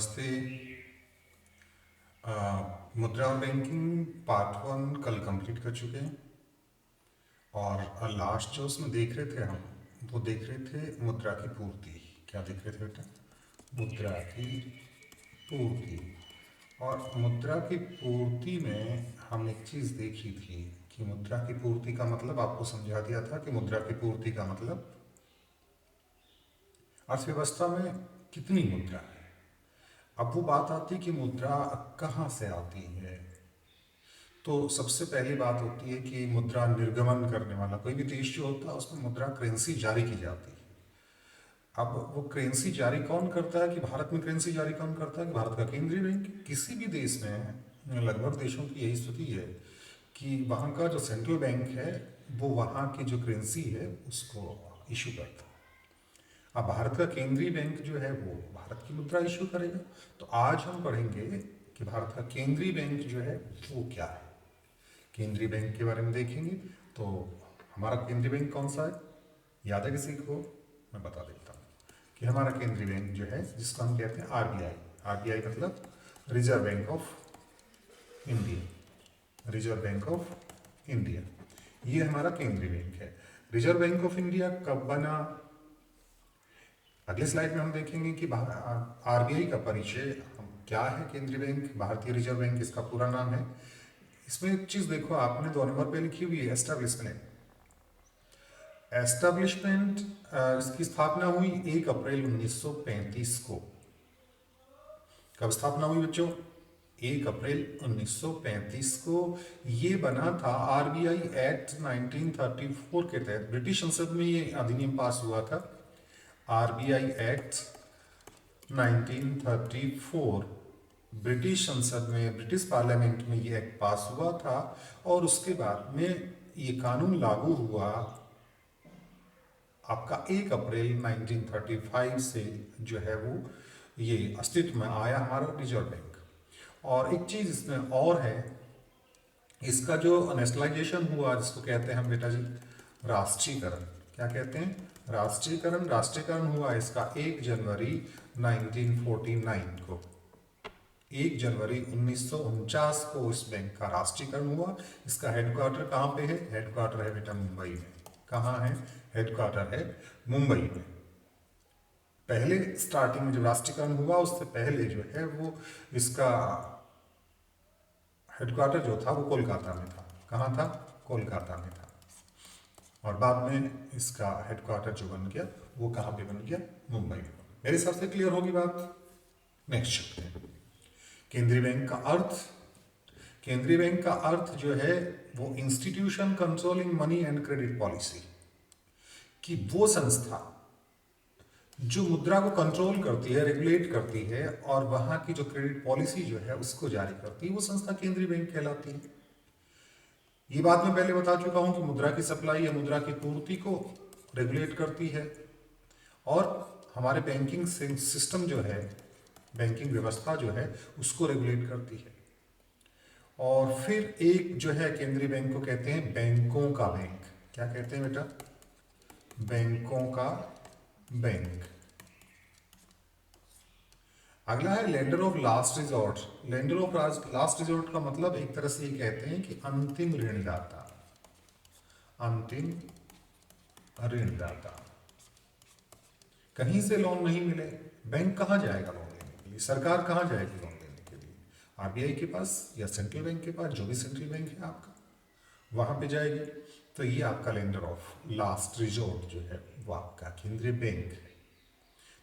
नमस्ते। मुद्रा और बैंकिंग पार्ट वन कल कंप्लीट कर चुके हैं और लास्ट जो उसमें देख रहे थे हम वो देख रहे थे मुद्रा की पूर्ति। क्या देख रहे थे बेटा? मुद्रा की पूर्ति। और मुद्रा की पूर्ति में हम एक चीज़ देखी थी कि मुद्रा की पूर्ति का मतलब आपको समझा दिया था कि मुद्रा की पूर्ति का मतलब अर्थव्यवस्था में कितनी मुद्रा है। अब वो बात आती है कि मुद्रा कहाँ से आती है। तो सबसे पहली बात होती है कि मुद्रा निर्गमन करने वाला कोई भी देश जो होता है उसमें मुद्रा करेंसी जारी की जाती है। अब वो करेंसी जारी कौन करता है कि भारत में करेंसी जारी कौन करता है कि भारत का केंद्रीय बैंक। किसी भी देश में लगभग देशों की यही स्थिति है कि वहाँ का जो सेंट्रल बैंक है वो वहाँ की जो करेंसी है उसको इशू करता है। अब भारत का केंद्रीय बैंक जो है वो भारत की मुद्रा इशू करेगा। तो आज हम पढ़ेंगे कि भारत का केंद्रीय बैंक जो है वो क्या है। केंद्रीय बैंक के बारे में देखेंगे। तो हमारा केंद्रीय बैंक कौन सा है, याद है किसी को? मैं बता देता हूँ कि हमारा केंद्रीय बैंक जो है जिसको हम कहते हैं आरबीआई। आरबीआई मतलब reserve bank of India. Reserve bank of India ये हमारा केंद्रीय बैंक है। रिजर्व बैंक ऑफ इंडिया कब बना? अगले स्लाइड में हम देखेंगे कि आरबीआई का परिचय क्या है। केंद्रीय बैंक भारतीय रिजर्व बैंक इसका पूरा नाम है। इसमें एक चीज देखो, आपने 2 नंबर पे लिखी हुई है एस्टेब्लिशमेंट। एस्टेब्लिशमेंट इसकी स्थापना हुई 1 अप्रैल 1935 को। कब स्थापना हुई बच्चों? 1 अप्रैल 1935 को। ये बना था आरबीआई एक्ट 1934 के तहत। ब्रिटिश संसद में ये अधिनियम पास हुआ था। आरबीआई एक्ट 1934 ब्रिटिश संसद में, ब्रिटिश पार्लियामेंट में ये एक्ट पास हुआ था और उसके बाद में ये कानून लागू हुआ आपका 1 अप्रैल 1935 से जो है वो ये अस्तित्व में आया हमारा रिजर्व बैंक। और एक चीज़ इसमें और है, इसका जो नेशनलाइजेशन हुआ जिसको कहते हैं हम बेटा जी राष्ट्रीयकरण। क्या कहते हैं? राष्ट्रीयकरण। राष्ट्रीयकरण हुआ इसका 1 जनवरी 1949 को। 1 जनवरी 1949 को इस बैंक का राष्ट्रीयकरण हुआ। इसका हेडक्वार्टर कहाँ पे है? हेडक्वार्टर है बेटा मुंबई में। कहाँ है? हेडक्वार्टर है मुंबई में। पहले स्टार्टिंग में जब राष्ट्रीयकरण हुआ उससे पहले जो है वो इसका हेडक्वार्टर जो था वो कोलकाता में था। कहाँ था? कोलकाता में था। और बाद में इसका हेडक्वार्टर जो बन गया वो कहाँ पे बन गया? मुंबई में। मेरे हिसाब से क्लियर होगी बात। नेक्स्ट चलते हैं। केंद्रीय बैंक का अर्थ। केंद्रीय बैंक का अर्थ जो है वो institution controlling money and credit policy, कि वो संस्था जो मुद्रा को कंट्रोल करती है, रेगुलेट करती है और वहां की जो क्रेडिट पॉलिसी जो है उसको जारी करती है, वो संस्था केंद्रीय बैंक कहलाती है। ये बात मैं पहले बता चुका हूं कि मुद्रा की सप्लाई या मुद्रा की पूर्ति को रेगुलेट करती है और हमारे बैंकिंग सिस्टम जो है, बैंकिंग व्यवस्था जो है उसको रेगुलेट करती है। और फिर एक जो है केंद्रीय बैंक को कहते हैं बैंकों का बैंक। क्या कहते हैं बेटा? बैंकों का बैंक। अगला है lender of last resort. Lender of last resort का मतलब एक तरह से ये कहते हैं कि अंतिम ऋणदाता। अंतिम ऋणदाता। कहीं से लोन नहीं मिले, बैंक कहाँ जाएगा लोन लेने के लिए? सरकार कहाँ जाएगी लोन लेने के लिए? आरबीआई के पास या सेंट्रल बैंक के पास, जो भी सेंट्रल बैंक है आपका, वहां पे जाएगी। तो ये आपका लेंडर ऑफ लास्ट रिजॉर्ट जो है वो आपका केंद्रीय बैंक है।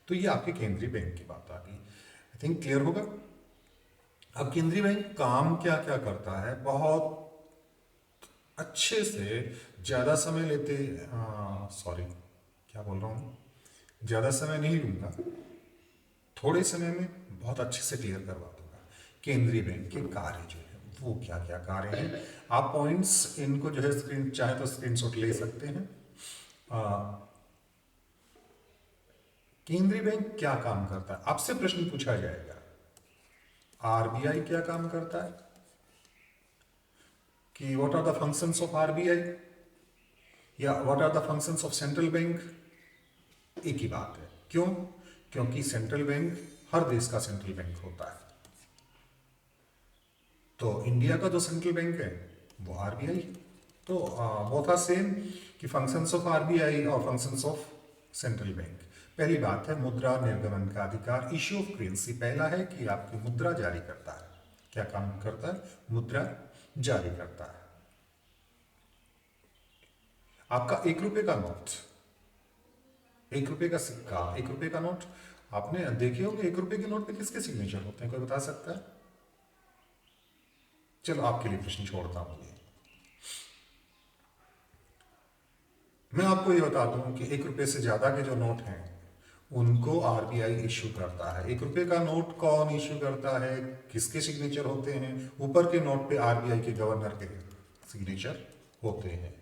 तो ये आपके केंद्रीय बैंक की बात आ गई। आई थिंक क्लियर होगा। अब केंद्रीय बैंक काम क्या क्या करता है बहुत अच्छे से, ज्यादा समय लेते, सॉरी क्या बोल रहा हूँ, ज्यादा समय नहीं लूंगा, थोड़े समय में बहुत अच्छे से क्लियर करवा दूंगा। केंद्रीय बैंक के कार्य जो है वो क्या क्या कार्य हैं। आप पॉइंट्स इनको जो है स्क्रीन चाहे तो स्क्रीनशॉट ले सकते हैं। केंद्रीय बैंक क्या काम करता है? आपसे प्रश्न पूछा जाएगा, आरबीआई क्या काम करता है, कि what are the functions of RBI या what are the functions of central bank. एक ही बात है। क्यों? क्योंकि सेंट्रल बैंक हर देश का सेंट्रल बैंक होता है। तो इंडिया का जो सेंट्रल बैंक है वो आरबीआई है। तो बोथ आर सेम कि फंक्शंस ऑफ आरबीआई और फंक्शंस ऑफ सेंट्रल बैंक। पहली बात है मुद्रा निर्गमन का अधिकार, इश्यू ऑफ करेंसी। पहला है कि आपकी मुद्रा जारी करता है। क्या काम करता है? मुद्रा जारी करता है। आपका 1 रुपए का नोट, 1 रुपए का सिक्का, 1 रुपए का नोट आपने देखे होंगे। 1 रुपए के नोट पे किसके सिग्नेचर होते हैं, कोई बता सकता है? चलो आपके लिए प्रश्न छोड़ता हूं। मैं आपको ये बता दूं कि 1 रुपए से ज्यादा के जो नोट हैं उनको आरबीआई इश्यू करता है। 1 रुपए का नोट कौन इश्यू करता है, किसके सिग्नेचर होते हैं? ऊपर के नोट पे आरबीआई के गवर्नर के सिग्नेचर होते हैं।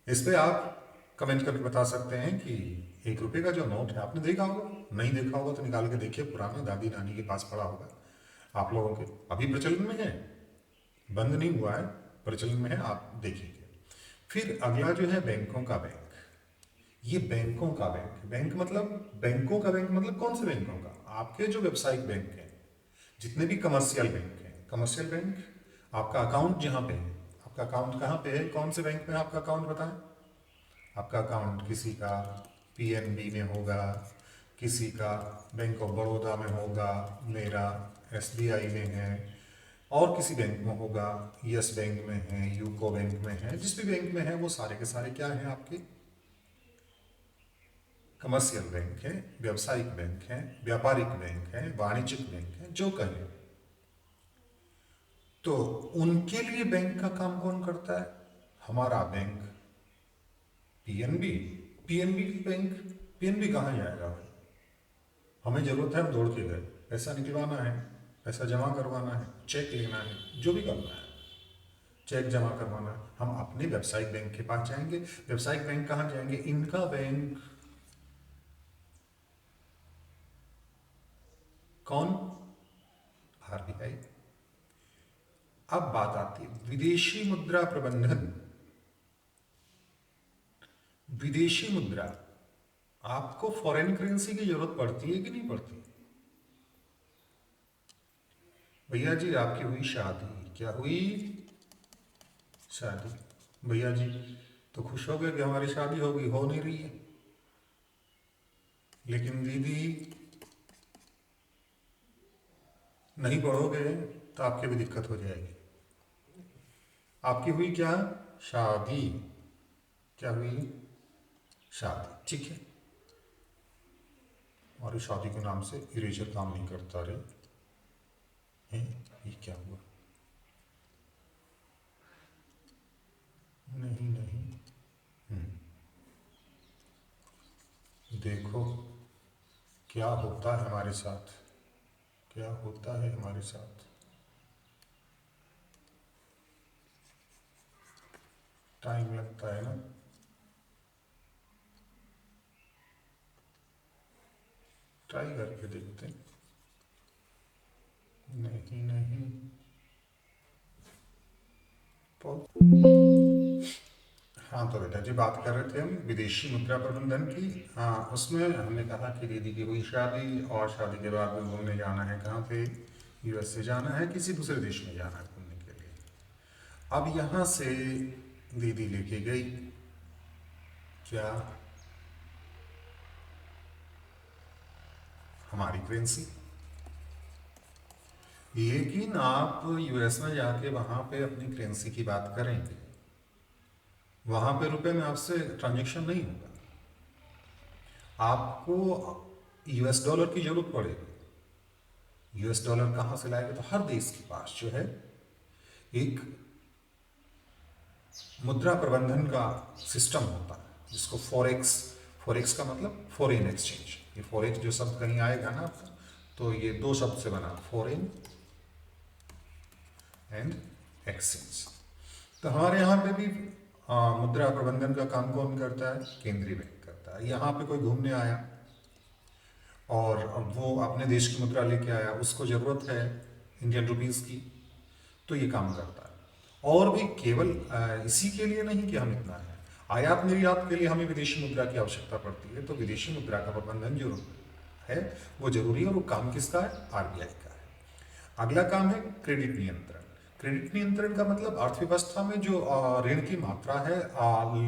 इस पे आप कमेंट करके बता सकते हैं कि 1 रुपए का जो नोट है आपने देखा होगा, नहीं देखा होगा तो निकाल के देखिए, पुराना दादी नानी के पास पड़ा होगा आप लोगों के। अभी प्रचलन में है, बंद नहीं हुआ है, प्रचलन में है, आप देखिए। फिर अगला जो है बैंकों का बैंक। ये बैंकों का बैंक, बैंक मतलब बैंकों का बैंक मतलब कौन से बैंकों का? आपके जो व्यावसायिक बैंक हैं, जितने भी कमर्शियल बैंक हैं। कमर्शियल बैंक आपका अकाउंट जहाँ पे है, आपका अकाउंट कहाँ पे है, कौन से बैंक में आपका अकाउंट बताएं? आपका अकाउंट किसी का पीएनबी में होगा, किसी का बैंक ऑफ बड़ौदा में होगा, मेरा एसबीआई में है, और किसी बैंक में होगा, यस बैंक में है, यूको बैंक में है। जिस भी बैंक में है वो सारे के सारे क्या हैं? आपके कमर्शियल बैंक है, व्यावसायिक बैंक है, व्यापारिक बैंक है, वाणिज्यिक बैंक है, जो कहें। तो उनके लिए बैंक का काम कौन करता है? हमारा bank PNB. PNB bank, PNB कहाँ जाएगा भाई? हमें जरूरत है, हम दौड़ के गए, पैसा निकलवाना है, पैसा जमा करवाना है, चेक लेना है, जो भी करना है, चेक जमा करवाना है, हम अपने व्यावसायिक बैंक के पास जाएंगे। व्यावसायिक बैंक कहाँ जाएंगे? इनका बैंक कौन? आरबीआई। अब बात आती है विदेशी मुद्रा प्रबंधन। विदेशी मुद्रा, आपको फॉरेन करेंसी की जरूरत पड़ती है कि नहीं पड़ती? भैया जी आपकी हुई शादी, क्या हुई? शादी। भैया जी तो खुश हो गए कि हमारी शादी होगी, हो नहीं रही है। लेकिन दीदी नहीं पढ़ोगे तो आपकी भी दिक्कत हो जाएगी। आपकी हुई क्या? शादी। क्या हुई? शादी, ठीक है। और इस शादी के नाम से इरेजर काम नहीं करता रे हैं? ये क्या हुआ? नहीं नहीं, देखो क्या होता है हमारे साथ, क्या होता है हमारे साथ। टाइम लगता है ना। ट्राई करके देखते हैं। नहीं नहीं, हाँ तो बेटा जी बात कर रहे थे हम विदेशी मुद्रा प्रबंधन की। हाँ उसमें हमने कहा कि दीदी की हुई शादी और शादी के बाद में घूमने जाना है, कहाँ पे? यूएसए जाना है, किसी दूसरे देश में जाना है घूमने के लिए। अब यहाँ से दीदी लेके गई क्या? हमारी करेंसी। लेकिन आप यूएस में जाके वहाँ पे अपनी करेंसी की बात करेंगे, वहाँ पे रुपए में आपसे ट्रांजैक्शन नहीं होगा, आपको यूएस डॉलर की जरूरत पड़ेगी। यूएस डॉलर कहाँ से लाएंगे? तो हर देश के पास जो है एक मुद्रा प्रबंधन का सिस्टम होता है जिसको फॉरेक्स, फॉरेक्स का मतलब फॉरेन एक्सचेंज। ये फॉरेक्स जो शब्द कहीं आएगा ना तो ये दो शब्द से बना, फॉरेन एंड एक्सचेंज। तो हमारे यहाँ पे भी मुद्रा प्रबंधन का काम कौन करता है? केंद्रीय बैंक करता है। यहाँ पे कोई घूमने आया और वो अपने देश की मुद्रा लेके आया, उसको ज़रूरत है इंडियन रुपीज़ की, तो ये काम करता है। और भी केवल इसी के लिए नहीं कि हम इतना है, आयात निर्यात के लिए हमें विदेशी मुद्रा की आवश्यकता पड़ती है, तो विदेशी मुद्रा का प्रबंधन जो है वो जरूरी है, और वो काम किसका है? आरबीआई का है। अगला काम है क्रेडिट नियंत्रण। क्रेडिट नियंत्रण का मतलब अर्थव्यवस्था में जो ऋण की मात्रा है,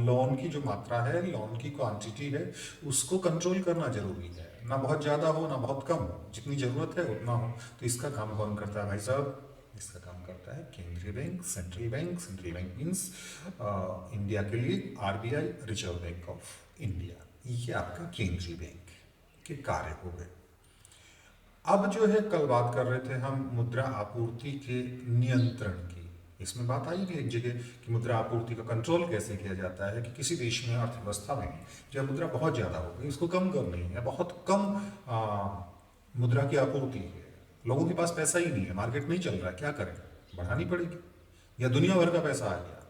लोन की जो मात्रा है, लोन की क्वांटिटी है, उसको कंट्रोल करना जरूरी है। ना बहुत ज़्यादा हो ना बहुत कम हो, जितनी ज़रूरत है उतना हो। तो इसका काम कौन करता है भाई साहब? इसका काम करता है केंद्रीय bank, central bank. Central bank means India के लिए RBI, reserve bank of India. ये आपका केंद्रीय बैंक के कार्य हो गए। अब जो है, कल बात कर रहे थे हम मुद्रा आपूर्ति के नियंत्रण की। इसमें बात आई भी एक जगह कि मुद्रा आपूर्ति का कंट्रोल कैसे किया जाता है, कि किसी देश में अर्थव्यवस्था में जब मुद्रा बहुत ज़्यादा हो गई, इसको कम करनी है, बहुत कम मुद्रा की आपूर्ति है, लोगों के पास पैसा ही नहीं है, मार्केट नहीं चल रहा है, क्या करें? बढ़ानी पड़ेगी, या दुनिया भर का पैसा आ गया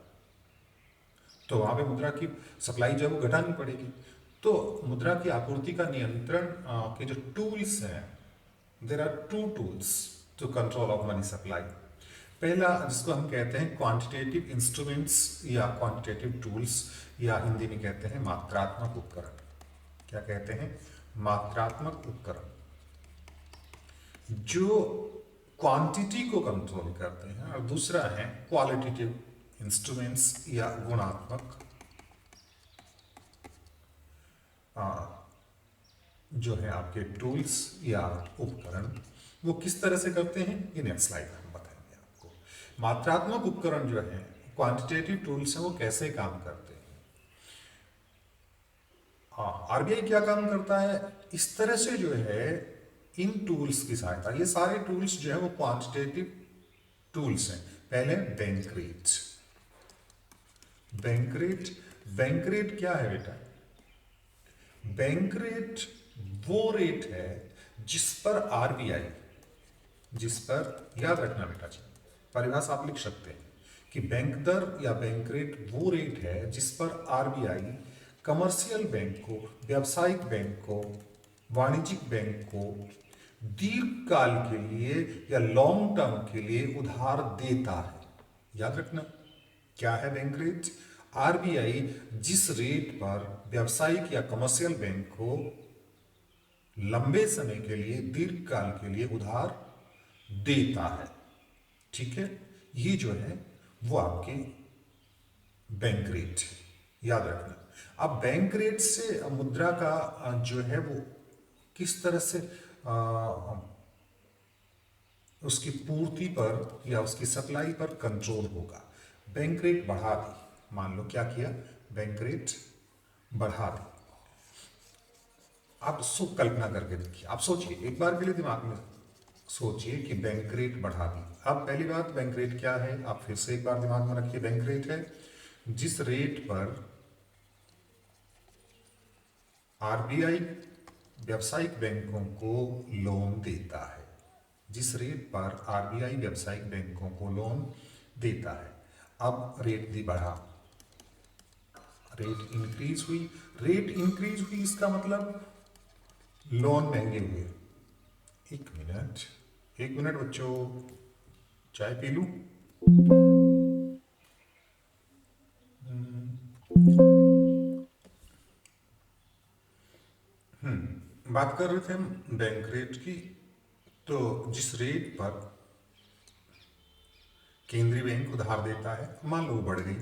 तो वहाँ पे मुद्रा की सप्लाई जो है वो घटानी पड़ेगी। तो मुद्रा की आपूर्ति का नियंत्रण के जो टूल्स हैं, there are two tools to control of money supply. पहला, जिसको हम कहते हैं क्वांटिटेटिव इंस्ट्रूमेंट्स या क्वांटिटेटिव टूल्स, या हिंदी में कहते हैं मात्रात्मक उपकरण। क्या कहते हैं? मात्रात्मक उपकरण, जो क्वांटिटी को कंट्रोल करते हैं। और दूसरा है क्वालिटेटिव इंस्ट्रूमेंट्स या गुणात्मक जो है आपके टूल्स या उपकरण। वो किस तरह से करते हैं, ये नेक्स्ट स्लाइड में हम बताएंगे आपको। मात्रात्मक उपकरण जो है, क्वांटिटेटिव टूल्स हैं, वो कैसे काम करते हैं। आरबीआई क्या काम करता है, इस तरह से जो है इन टूल्स की सहायता, ये सारे टूल्स जो है वो क्वांटिटेटिव टूल्स हैं। पहले bank rate. Bank rate, bank rate क्या है बेटा? बैंक रेट वो रेट है जिस पर आरबीआई, जिस पर, याद रखना बेटा जी, परिभाषा आप लिख सकते हैं कि बैंक दर या बैंक रेट वो रेट है जिस पर आरबीआई कमर्शियल बैंक को, व्यावसायिक बैंक को, वाणिज्यिक बैंक को दीर्घकाल के लिए या लॉन्ग टर्म के लिए उधार देता है। याद रखना, क्या है बैंक रेट? आरबीआई जिस रेट पर व्यावसायिक या कमर्शियल बैंक को लंबे समय के लिए, दीर्घकाल के लिए उधार देता है, ठीक है, ये जो है वो आपके बैंक रेट है, याद रखना। अब बैंक रेट से मुद्रा का जो है वो किस तरह से उसकी पूर्ति पर या उसकी सप्लाई पर कंट्रोल होगा। बैंक रेट बढ़ा दी, मान लो क्या किया, बैंक रेट बढ़ा दी। आप सुख कल्पना करके देखिए, आप सोचिए एक बार के लिए, दिमाग में सोचिए कि बैंक रेट बढ़ा दी। अब पहली बात, बैंक रेट क्या है, आप फिर से एक बार दिमाग में रखिए। बैंक रेट है जिस रेट पर आरबीआई व्यावसायिक बैंकों को लोन देता है, जिस रेट पर आरबीआई व्यावसायिक बैंकों को लोन देता है। अब रेट दी बढ़ा, रेट इंक्रीज हुई। रेट इंक्रीज हुई इसका मतलब लोन महंगे हुए। एक मिनट, एक मिनट बच्चों, चाय पी लूं। बात कर रहे थे हम बैंक रेट की। तो जिस रेट पर केंद्रीय बैंक उधार देता है, मान लो बढ़ गई,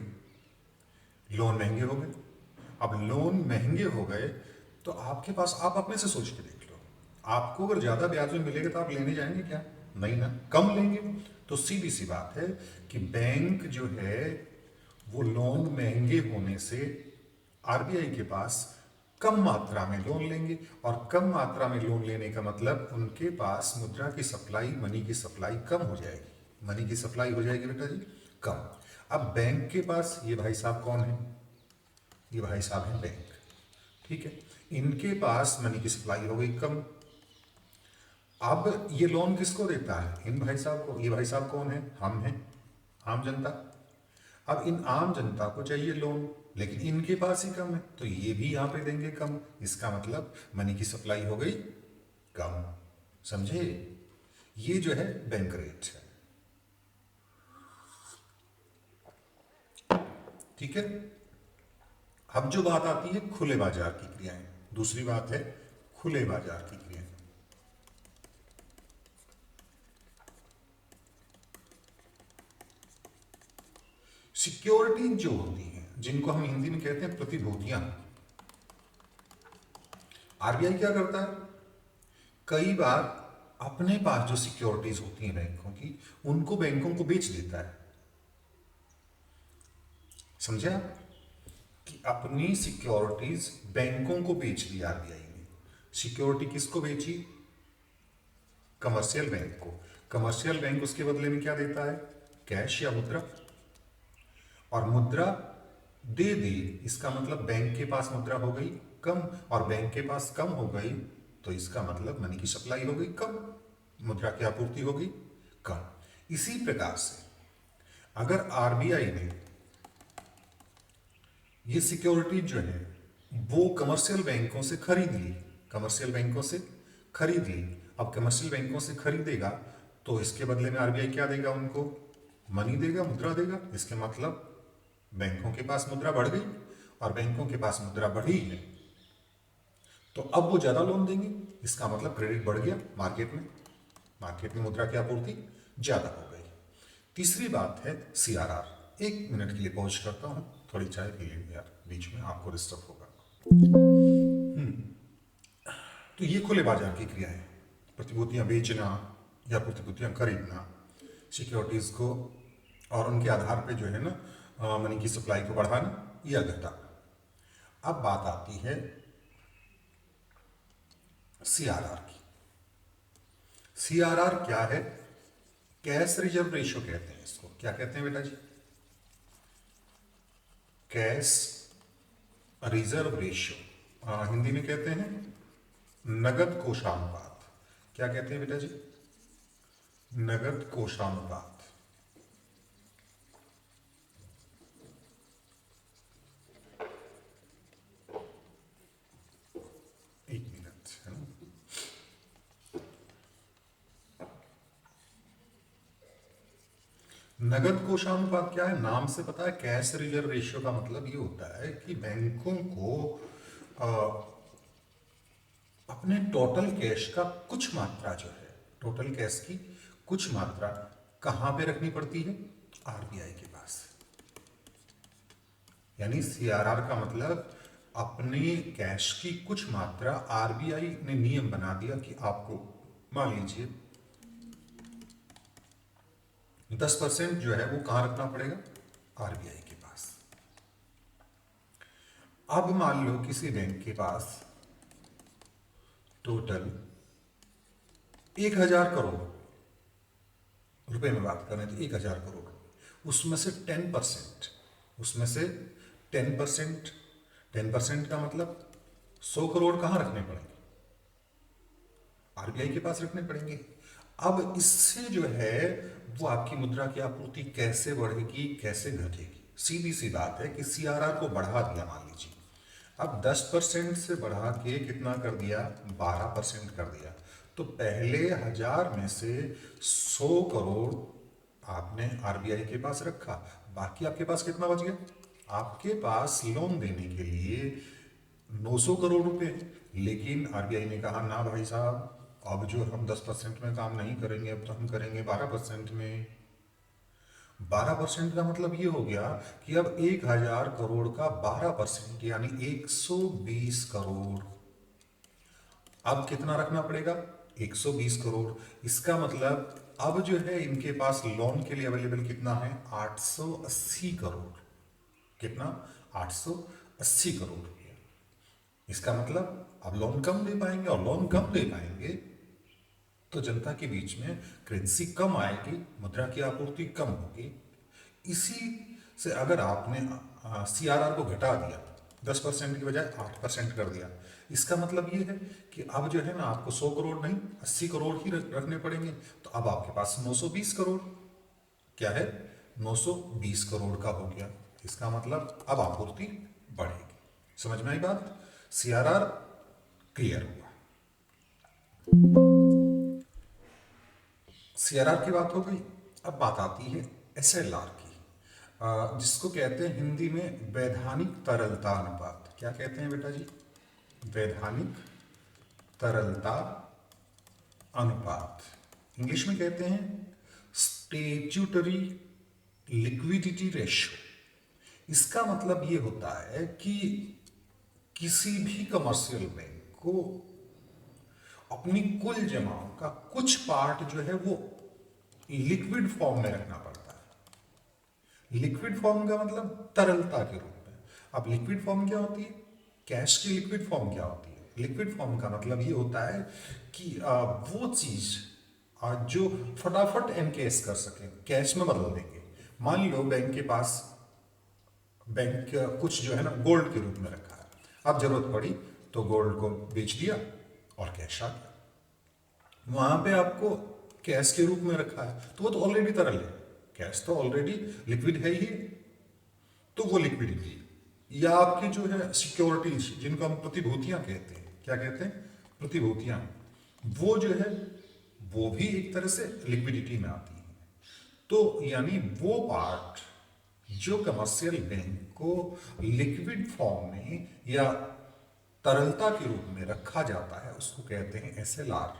लोन महंगे हो गए। अब लोन महंगे हो गए तो आपके पास, आप अपने से सोच के देख लो, आपको अगर ज्यादा ब्याज में मिलेगा तो आप लेने जाएंगे क्या? नहीं ना, कम लेंगे। तो सीधी सी बात है कि बैंक जो है वो लोन महंगे होने से आरबीआई के पास कम मात्रा में लोन लेंगे, और कम मात्रा में लोन लेने का मतलब उनके पास मुद्रा की सप्लाई, मनी की सप्लाई कम हो जाएगी। मनी की सप्लाई हो जाएगी बेटा जी कम। अब बैंक के पास, ये भाई साहब कौन है? ये भाई साहब हैं बैंक, ठीक है, इनके पास मनी की सप्लाई हो गई कम। अब ये लोन किसको देता है? इन भाई साहब को। ये भाई साहब कौन है? हम हैं, आम जनता। अब इन आम जनता को चाहिए लोन, लेकिन इनके पास ही कम है, तो ये भी यहां पे देंगे कम। इसका मतलब मनी की सप्लाई हो गई कम। समझे? ये जो है बैंक रेट है, ठीक है। अब जो बात आती है खुले बाजार की क्रियाएं, दूसरी बात है खुले बाजार की क्रियाएं। सिक्योरिटी जो होती हैं, जिनको हम हिंदी में कहते हैं प्रतिभूतियां, आरबीआई क्या करता है, कई बार अपने पास जो सिक्योरिटीज होती हैं बैंकों की, उनको बैंकों को बेच देता है। समझे आप, कि अपनी सिक्योरिटीज बैंकों को बेच दी आरबीआई ने। सिक्योरिटी किसको बेची, कमर्शियल बैंक को। कमर्शियल बैंक उसके बदले में क्या देता है, कैश या मुद्रा। और मुद्रा दे दी, इसका मतलब बैंक के पास मुद्रा हो गई कम, और बैंक के पास कम हो गई तो इसका मतलब मनी की सप्लाई हो गई कम, मुद्रा की आपूर्ति हो गई कम। इसी प्रकार से अगर आरबीआई ने ये सिक्योरिटी जो है वो कमर्शियल बैंकों से खरीद ली, कमर्शियल बैंकों से खरीद ली, अब कमर्शियल बैंकों से खरीदेगा तो इसके बदले में आरबीआई क्या देगा उनको, मनी देगा, मुद्रा देगा। इसके मतलब बैंकों के पास मुद्रा बढ़ गई, और बैंकों के पास मुद्रा बढ़ी है तो अब वो ज्यादा लोन देंगे, इसका मतलब क्रेडिट बढ़ गया मार्केट में मुद्रा की आपूर्ति ज्यादा हो गई। तीसरी बात है सीआरआर। 1 मिनट के लिए पॉज करता हूं, थोड़ी चाय पी लेंगे यार, बीच में आपको डिस्टर्ब होगा। तो ये खुले बाजार की क्रिया है, प्रतिभूतियां बेचना या प्रतिभूतियां खरीदना, सिक्योरिटीज को, और उनके आधार पे जो है ना मनी की सप्लाई को बढ़ाना या घटाना। अब बात आती है सीआरआर की। सीआरआर क्या है, कैश रिजर्व रेशियो कहते हैं इसको। क्या कहते हैं बेटा जी, कैश रिजर्व रेशियो, हिंदी में कहते हैं नगद कोषानुपात। क्या कहते हैं बेटा जी, नगद कोषानुपात। एक मिनट है ना, नगद कोषानुपात क्या है, नाम से पता है। कैश रिजर्व रेशियो का मतलब ये होता है कि बैंकों को अपने टोटल कैश का कुछ मात्रा जो है, टोटल कैश की कुछ मात्रा कहां पे रखनी पड़ती है, आरबीआई के पास। यानी सीआरआर का मतलब अपने कैश की कुछ मात्रा, आरबीआई ने नियम बना दिया कि आपको मान लीजिए 10% जो है वो कहां रखना पड़ेगा, आरबीआई के पास। अब मान लो किसी बैंक के पास टोटल 1000 करोड़ रुपए में बात करें तो 1000 करोड़, उसमें से 10%, उसमें से 10%, 10% का मतलब 100 करोड़ कहां रखने पड़ेंगे, आरबीआई के पास रखने पड़ेंगे। अब इससे जो है वो आपकी मुद्रा की आपूर्ति कैसे बढ़ेगी, कैसे घटेगी। सीधी सी बात है कि सीआरआर को बढ़ा दिया, मान लीजिए अब 10% से बढ़ा के कितना कर दिया, 12% कर दिया, तो पहले 1000 में से 100 करोड़ आपने आरबीआई के पास रखा, बाकी आपके पास कितना बच गया, आपके पास लोन देने के लिए 900 करोड़ रुपए। लेकिन आरबीआई ने कहा ना भाई साहब, अब जो हम 10% में काम नहीं करेंगे, अब तो हम करेंगे 12% में। 12% का मतलब ये हो गया कि अब 1000 करोड़ का 12% यानी 120 करोड़। अब कितना रखना पड़ेगा, 120 करोड़। इसका मतलब अब जो है इनके पास लोन के लिए अवेलेबल कितना है, 880 करोड़। कितना, 880 करोड़ रुपया। इसका मतलब अब लोन कम दे पाएंगे, और लोन कम दे पाएंगे तो जनता के बीच में करेंसी कम आएगी, मुद्रा की आपूर्ति कम होगी। इसी से अगर आपने सीआरआर को घटा दिया, 10% की बजाय 8% कर दिया, इसका मतलब ये है कि अब जो है ना आपको 100 करोड़ नहीं 80 करोड़ ही रखने पड़ेंगे। तो अब आपके पास 920 करोड़, क्या है, 920 करोड़ का हो गया। इसका मतलब अब आपूर्ति बढ़ेगी। समझ में आई बात, सीआरआर क्लियर हुआ। सीआरआर की बात हो गई। अब बात आती है एसएलआर की। जिसको कहते हैं हिंदी में वैधानिक तरलता अनुपात। क्या कहते हैं बेटा जी? वैधानिक तरलता अनुपात। इंग्लिश में कहते हैं स्टेट्यूटरी लिक्विडिटी रेशियो। इसका मतलब ये होता है कि किसी भी कमर्शियल बैंक को अपनी कुल जमाओं का कुछ पार्ट जो है वो लिक्विड फॉर्म में रखना पड़ता है। लिक्विड फॉर्म का मतलब तरलता के रूप में। अब लिक्विड फॉर्म क्या होती है? कैश की लिक्विड फॉर्म क्या होती है? लिक्विड फॉर्म का मतलब ये होता है कि वो चीज जो फटाफट एनकेस कर सके, कैश में बदल देंगे। मान लो बैंक के पास बैंक कुछ जो है ना गोल्ड के रूप में रखा है, अब जरूरत पड़ी तो गोल्ड को बेच दिया और कैश आ गया। वहां पे आपको कैश के रूप में रखा है तो वो तो ऑलरेडी तरल है, कैश तो ऑलरेडी लिक्विड है ही, तो वो लिक्विडिटी। या आपकी जो है सिक्योरिटीज, जिनको हम प्रतिभूतियां कहते हैं, क्या कहते हैं? प्रतिभूतियां, वो जो है वो भी एक तरह से लिक्विडिटी में आती है। तो यानी वो पार्ट जो कमर्शियल बैंक को लिक्विड फॉर्म में या तरलता के रूप में रखा जाता है उसको कहते हैं एसएलआर।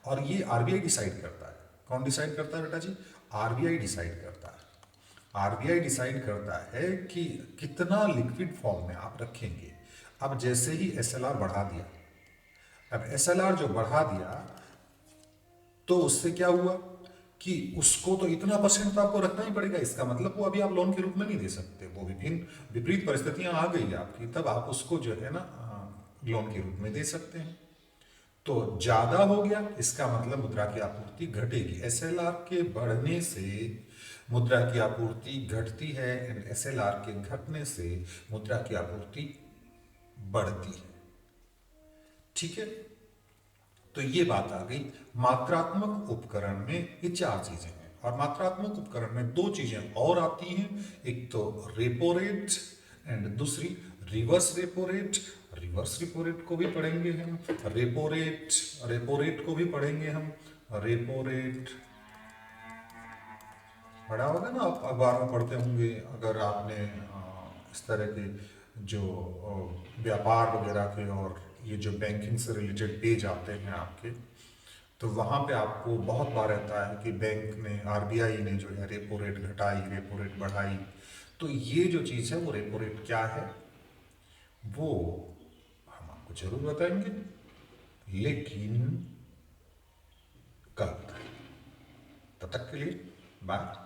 और ये आरबीआई डिसाइड करता है। कौन डिसाइड करता है बेटा जी? आरबीआई डिसाइड करता है। आरबीआई डिसाइड करता है कि कितना लिक्विड फॉर्म में आप रखेंगे। अब जैसे ही एसएलआर बढ़ा दिया, अब एसएलआर जो बढ़ा दिया तो उससे क्या हुआ कि उसको तो इतना परसेंट तो आपको रखना ही पड़ेगा। इसका मतलब वो अभी आप लोन के रूप में नहीं दे सकते, वो विभिन्न विपरीत परिस्थितियां आ गई आपकी, तब आप उसको जो है ना लोन के रूप में दे सकते हैं। तो ज्यादा हो गया, इसका मतलब मुद्रा की आपूर्ति घटेगी। एसएलआर के बढ़ने से मुद्रा की आपूर्ति घटती है एंड एसएलआर के घटने से मुद्रा की आपूर्ति बढ़ती है। ठीक है, तो ये बात आ गई। मात्रात्मक उपकरण में ये चार चीजें हैं, और मात्रात्मक उपकरण में दो चीजें और आती हैं, एक तो रेपो रेट एंड दूसरी reverse repo rate. Reverse repo rate को भी पढ़ेंगे हम, रेपो रेट को भी पढ़ेंगे हम। रेपो रेट पढ़ा होगा ना, आप अखबार में पढ़ते होंगे अगर आपने इस तरह के जो व्यापार वगैरह के और ये जो बैंकिंग से रिलेटेड पेज आते हैं आपके, तो वहाँ पे आपको बहुत बार रहता है कि बैंक ने, आरबीआई ने जो है रेपो रेट घटाई, रेपो रेट बढ़ाई। तो ये जो चीज़ है वो रेपो रेट क्या है वो हम आपको जरूर बताएंगे, लेकिन कल बताएंगे। तब तक के लिए बाय।